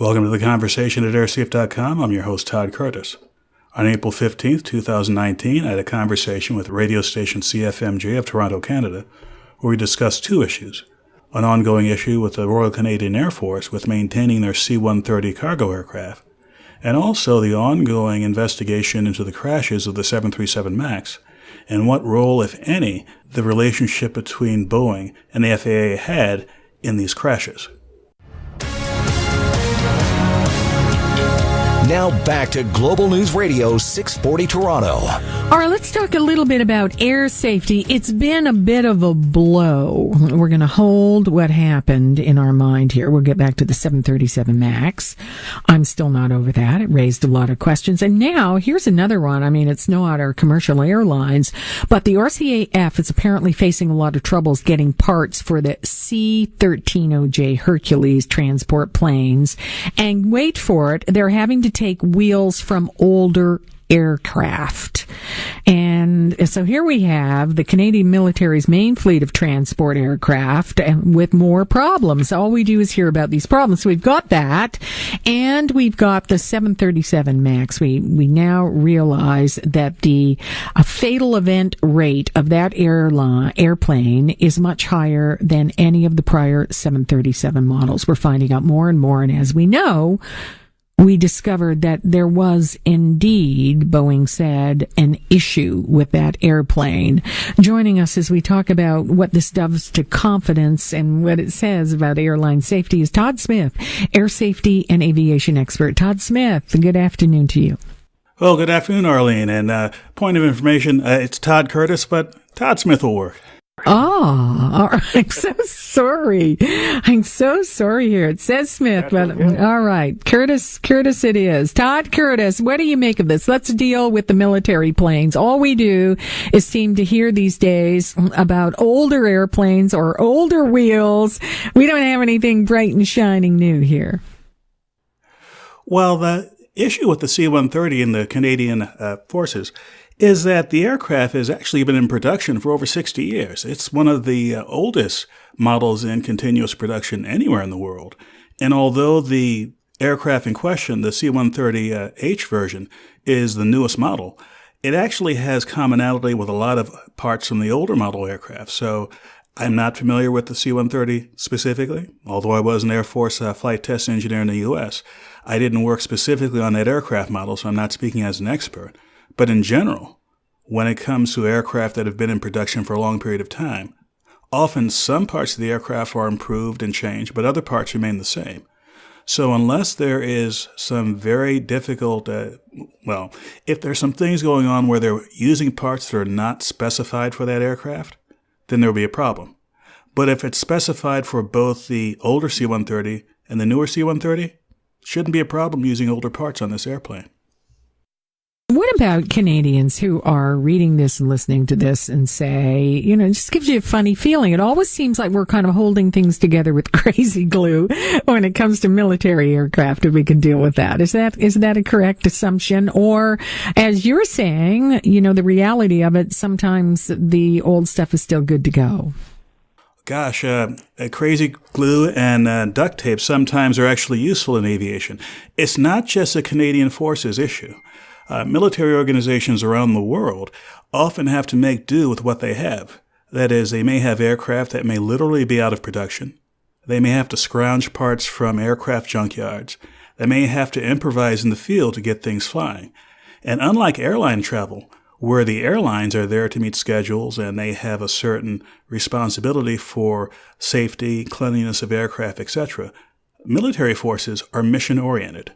Welcome to the conversation at airsafe.com. I'm your host, Todd Curtis. On April 15th, 2019, I had a conversation with radio station CFMJ of Toronto, Canada, where we discussed two issues. An ongoing issue with the Royal Canadian Air Force with maintaining their C-130 cargo aircraft, and also the ongoing investigation into the crashes of the 737 MAX, and what role, if any, the relationship between Boeing and the FAA had in these crashes. Now back to Global News Radio 640 Toronto. All right, let's talk a little bit about air safety. It's been a bit of a blow. We're going to hold what happened in our mind here. We'll get back to the 737 MAX. I'm still not over that. It raised a lot of questions. And now, here's another one. I mean, it's not our commercial airlines, but the RCAF is apparently facing a lot of troubles getting parts for the C-130J Hercules transport planes. And wait for it, they're having to take wheels from older aircraft. And so here we have the Canadian military's main fleet of transport aircraft and with more problems. All we do is hear about these problems. So we've got that, and we've got the 737 MAX. We now realize that the fatal event rate of that airplane is much higher than any of the prior 737 models. We're finding out more and more, and as we know, we discovered that there was indeed, Boeing said, an issue with that airplane. Joining us as we talk about what this does to confidence and what it says about airline safety is Todd Smith, air safety and aviation expert. Todd Smith, good afternoon to you. Well, good afternoon, Arlene. And point of information, it's Todd Curtis, but Todd Smith will work. Oh, I'm so sorry. I'm so sorry here. It says Smith, but all right. Curtis it is. Todd Curtis, what do you make of this? Let's deal with the military planes. All we do is seem to hear these days about older airplanes or older wheels. We don't have anything bright and shining new here. Well, the issue with the C-130 and the Canadian forces is that the aircraft has actually been in production for over 60 years. It's one of the oldest models in continuous production anywhere in the world. And although the aircraft in question, the C-130H version, is the newest model, it actually has commonality with a lot of parts from the older model aircraft. So I'm not familiar with the C-130 specifically, although I was an Air Force flight test engineer in the U.S. I didn't work specifically on that aircraft model, so I'm not speaking as an expert. But in general, when it comes to aircraft that have been in production for a long period of time, often some parts of the aircraft are improved and changed, but other parts remain the same. So unless there is some very difficult, if there's some things going on where they're using parts that are not specified for that aircraft, then there will be a problem. But if it's specified for both the older C-130 and the newer C-130, it shouldn't be a problem using older parts on this airplane. What about Canadians who are reading this and listening to this and say, it just gives you a funny feeling. It always seems like we're kind of holding things together with crazy glue when it comes to military aircraft, if we can deal with that. Is that a correct assumption? Or, as you're saying, the reality of it, sometimes the old stuff is still good to go? Gosh, crazy glue and duct tape sometimes are actually useful in aviation. It's not just a Canadian Forces issue. Military organizations around the world often have to make do with what they have. That is, they may have aircraft that may literally be out of production. They may have to scrounge parts from aircraft junkyards. They may have to improvise in the field to get things flying. And unlike airline travel, where the airlines are there to meet schedules and they have a certain responsibility for safety, cleanliness of aircraft, etc., military forces are mission-oriented.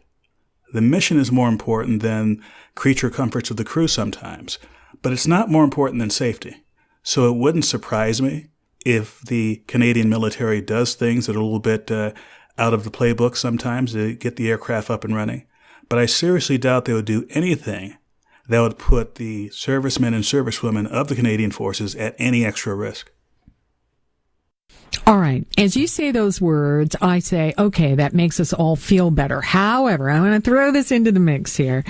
The mission is more important than creature comforts of the crew sometimes, but it's not more important than safety. So it wouldn't surprise me if the Canadian military does things that are a little bit out of the playbook sometimes to get the aircraft up and running. But I seriously doubt they would do anything that would put the servicemen and servicewomen of the Canadian Forces at any extra risk. All right. As you say those words, I say, okay, that makes us all feel better. However, I'm going to throw this into the mix here.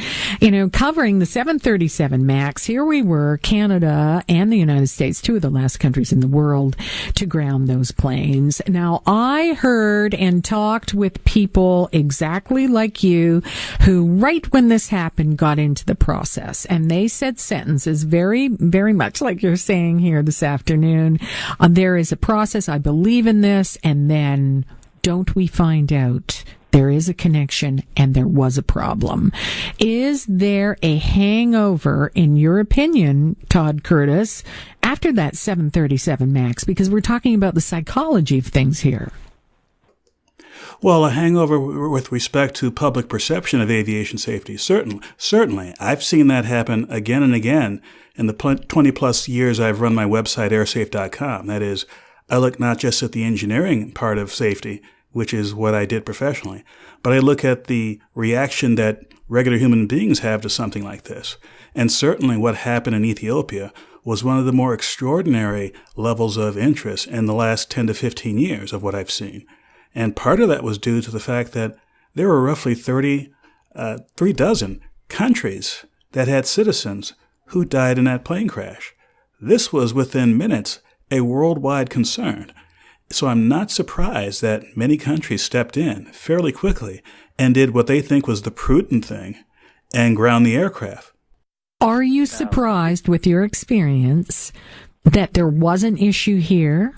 Covering the 737 MAX, here we were, Canada and the United States, two of the last countries in the world to ground those planes. Now, I heard and talked with people exactly like you who, right when this happened, got into the process. And they said sentences very, very much like you're saying here this afternoon. There is a process, I believe in this, and then don't we find out there is a connection and there was a problem? Is there a hangover, in your opinion, Todd Curtis, after that 737 MAX? Because we're talking about the psychology of things here. Well, a hangover with respect to public perception of aviation safety, certainly. I've seen that happen again and again in the 20 plus years I've run my website, airsafe.com. That is, I look not just at the engineering part of safety, which is what I did professionally, but I look at the reaction that regular human beings have to something like this. And certainly what happened in Ethiopia was one of the more extraordinary levels of interest in the last 10 to 15 years of what I've seen. And part of that was due to the fact that there were roughly 3 dozen countries that had citizens who died in that plane crash. This was within minutes a worldwide concern. So I'm not surprised that many countries stepped in fairly quickly and did what they think was the prudent thing and ground the aircraft. Are you surprised with your experience that there was an issue here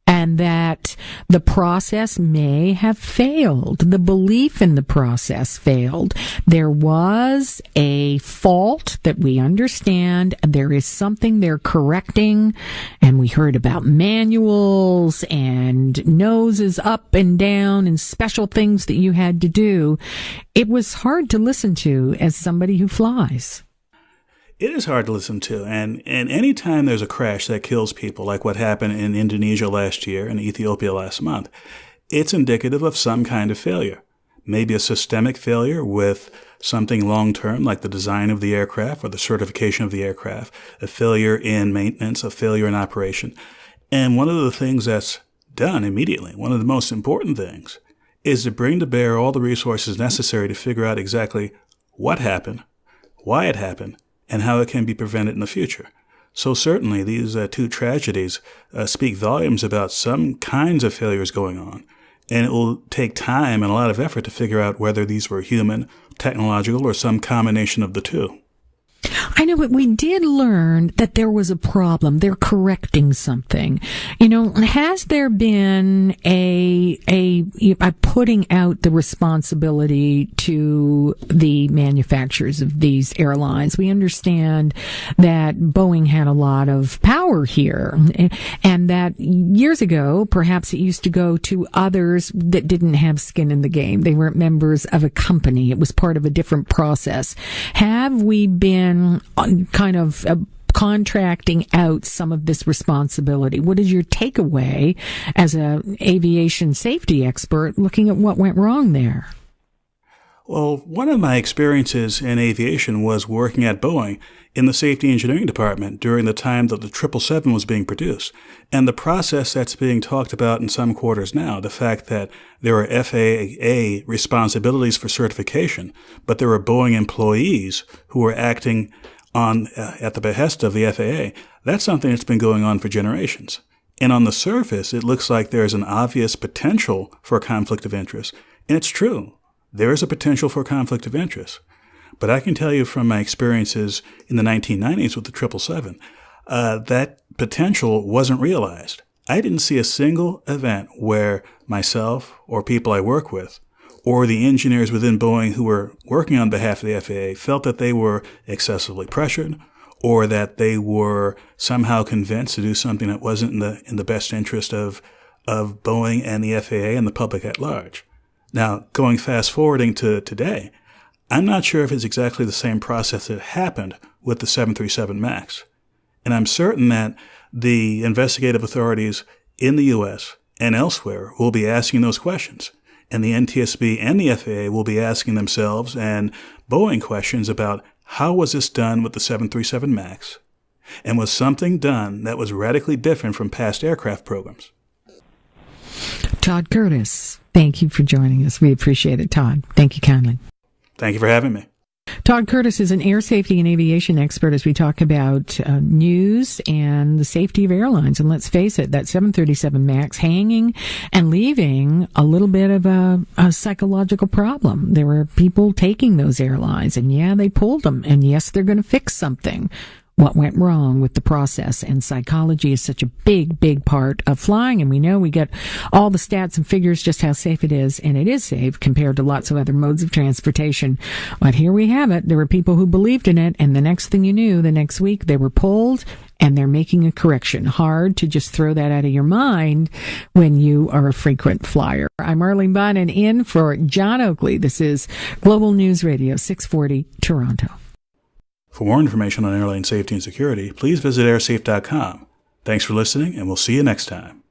and that the process may have failed? The belief in the process failed. There was a fault that we understand. There is something they're correcting. And we heard about manuals and noses up and down and special things that you had to do. It was hard to listen to as somebody who flies. It is hard to listen to, and any time there's a crash that kills people, like what happened in Indonesia last year and Ethiopia last month, it's indicative of some kind of failure. Maybe a systemic failure with something long-term, like the design of the aircraft or the certification of the aircraft, a failure in maintenance, a failure in operation. And one of the things that's done immediately, one of the most important things, is to bring to bear all the resources necessary to figure out exactly what happened, why it happened, and how it can be prevented in the future. So certainly these two tragedies speak volumes about some kinds of failures going on, and it will take time and a lot of effort to figure out whether these were human, technological, or some combination of the two. I know, but we did learn that there was a problem. They're correcting something. Has there been a putting out the responsibility to the manufacturers of these airlines? We understand that Boeing had a lot of power here, and that years ago, perhaps it used to go to others that didn't have skin in the game. They weren't members of a company. It was part of a different process. Have we been kind of contracting out some of this responsibility? What is your takeaway as an aviation safety expert looking at what went wrong there? Well, one of my experiences in aviation was working at Boeing in the safety engineering department during the time that the 777 was being produced. And the process that's being talked about in some quarters now, the fact that there are FAA responsibilities for certification, but there are Boeing employees who are acting on at the behest of the FAA, that's something that's been going on for generations. And on the surface, it looks like there's an obvious potential for a conflict of interest. And it's true. There is a potential for conflict of interest. But I can tell you from my experiences in the 1990s with the 777, that potential wasn't realized. I didn't see a single event where myself or people I work with or the engineers within Boeing who were working on behalf of the FAA felt that they were excessively pressured or that they were somehow convinced to do something that wasn't in the best interest of Boeing and the FAA and the public at large. Now, going fast forwarding to today, I'm not sure if it's exactly the same process that happened with the 737 MAX. And I'm certain that the investigative authorities in the U.S. and elsewhere will be asking those questions. And the NTSB and the FAA will be asking themselves and Boeing questions about how was this done with the 737 MAX? And was something done that was radically different from past aircraft programs? Todd Curtis, thank you for joining us. We appreciate it, Todd. Thank you kindly. Thank you for having me. Todd Curtis is an air safety and aviation expert as we talk about news and the safety of airlines. And let's face it, that 737 MAX hanging and leaving a little bit of a psychological problem. There were people taking those airlines, and yeah, they pulled them. And yes, they're going to fix something. What went wrong with the process? And psychology is such a big, big part of flying. And we know we get all the stats and figures just how safe it is. And it is safe compared to lots of other modes of transportation. But here we have it. There were people who believed in it. And the next thing you knew, the next week, they were pulled and they're making a correction. Hard to just throw that out of your mind when you are a frequent flyer. I'm Arlene Bonin in for John Oakley. This is Global News Radio 640 Toronto. For more information on airline safety and security, please visit airsafe.com. Thanks for listening, and we'll see you next time.